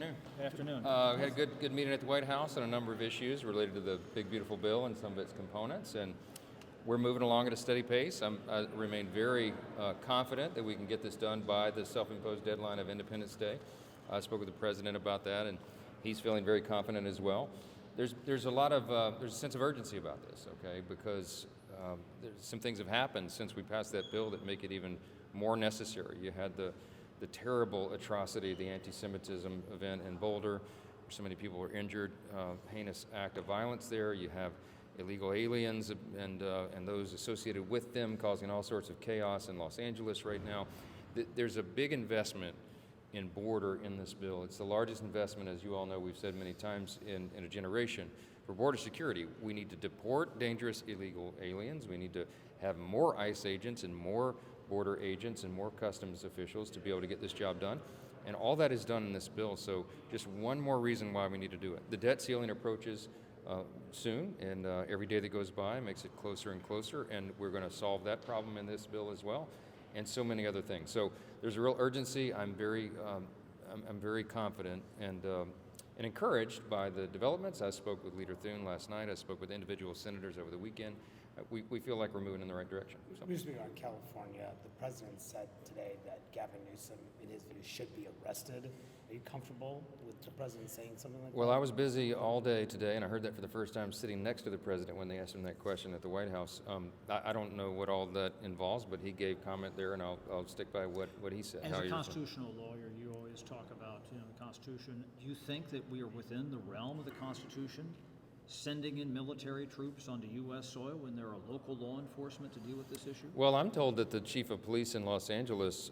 afternoon. Good afternoon. We had a good meeting at the White House on a number of issues related to the big, beautiful bill and some of its components, and we're moving along at a steady pace. I remain very confident that we can get this done by the self-imposed deadline of Independence Day. I spoke with the President about that, and he's feeling very confident as well. There's a sense of urgency about this, okay, because some things have happened since we passed that bill that make it even more necessary. You had the terrible atrocity, the anti-Semitism event in Boulder, where so many people were injured, heinous act of violence there. You have illegal aliens and those associated with them causing all sorts of chaos in Los Angeles right now. There's a big investment in border in this bill. It's the largest investment, as you all know, we've said many times, in a generation. For border security, we need to deport dangerous illegal aliens. We need to have more ICE agents and more border agents and more customs officials to be able to get this job done. And all that is done in this bill, so just one more reason why we need to do it. The debt ceiling approaches soon, and every day that goes by makes it closer and closer, and we're going to solve that problem in this bill as well, and so many other things. So there's a real urgency. I'm very confident and encouraged by the developments. I spoke with Leader Thune last night. I spoke with individual senators over the weekend. We feel like we're moving in the right direction. So. We're speaking on California. The president said today that Gavin Newsom, in his view, should be arrested. Are you comfortable with the president saying something like that? Well, I was busy all day today, and I heard that for the first time sitting next to the president when they asked him that question at the White House. I don't know what all that involves, but he gave comment there, and I'll stick by what he said. As a constitutional lawyer, you always talk about the Constitution. Do you think that we are within the realm of the Constitution, sending in military troops onto U.S. soil when there are local law enforcement to deal with this issue? Well, I'm told that the chief of police in Los Angeles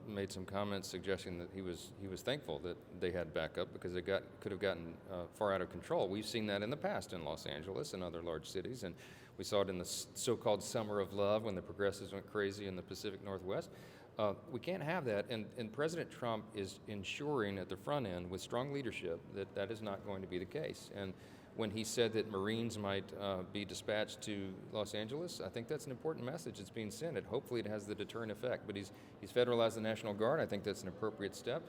made some comments suggesting that he was thankful that they had backup because it could have gotten far out of control. We've seen that in the past in Los Angeles and other large cities, and we saw it in the so-called Summer of Love when the progressives went crazy in the Pacific Northwest. We can't have that, and President Trump is ensuring at the front end with strong leadership that that is not going to be the case. And when he said that Marines might be dispatched to Los Angeles, I think that's an important message that's being sent. And hopefully it has the deterrent effect. But he's federalized the National Guard. I think that's an appropriate step.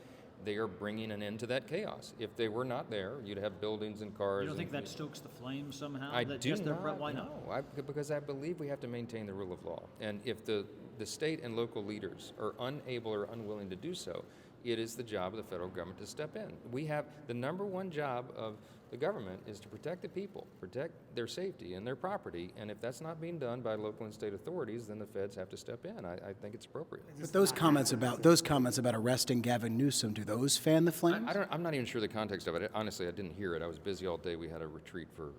They are bringing an end to that chaos. If they were not there, you'd have buildings and cars. You don't think that stokes the flame somehow? I do not. Why not? No, because I believe we have to maintain the rule of law. And if the state and local leaders are unable or unwilling to do so, it is the job of the federal government to step in. We have the number one job of the government is to protect the people, protect their safety and their property, and if that's not being done by local and state authorities, then the feds have to step in. I think it's appropriate. But those comments about arresting Gavin Newsom, do those fan the flames? I'm not even sure the context of it. Honestly, I didn't hear it. I was busy all day. We had a retreat for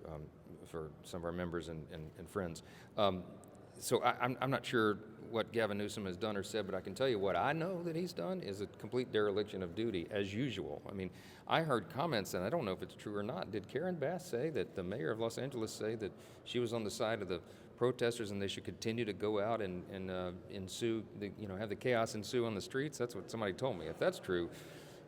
some of our members and friends. So I'm not sure what Gavin Newsom has done or said, but I can tell you what I know that he's done is a complete dereliction of duty, as usual. I mean, I heard comments, and I don't know if it's true or not. Did Karen Bass say that the mayor of Los Angeles say that she was on the side of the protesters and they should continue to go out and ensue, have the chaos ensue on the streets? That's what somebody told me. If that's true,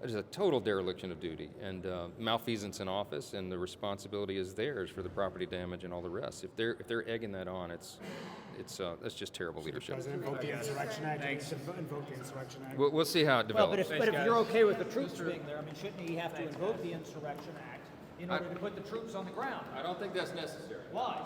that is a total dereliction of duty and malfeasance in office, and the responsibility is theirs for the property damage and all the rest. If they're egging that on, that's just terrible leadership. President invoked the Insurrection Act. Invoke the Insurrection Act. We'll see how it develops. But if you're okay with the troops being there, I mean, shouldn't he have to invoke the Insurrection Act in order to put the troops on the ground? I don't think that's necessary. Why?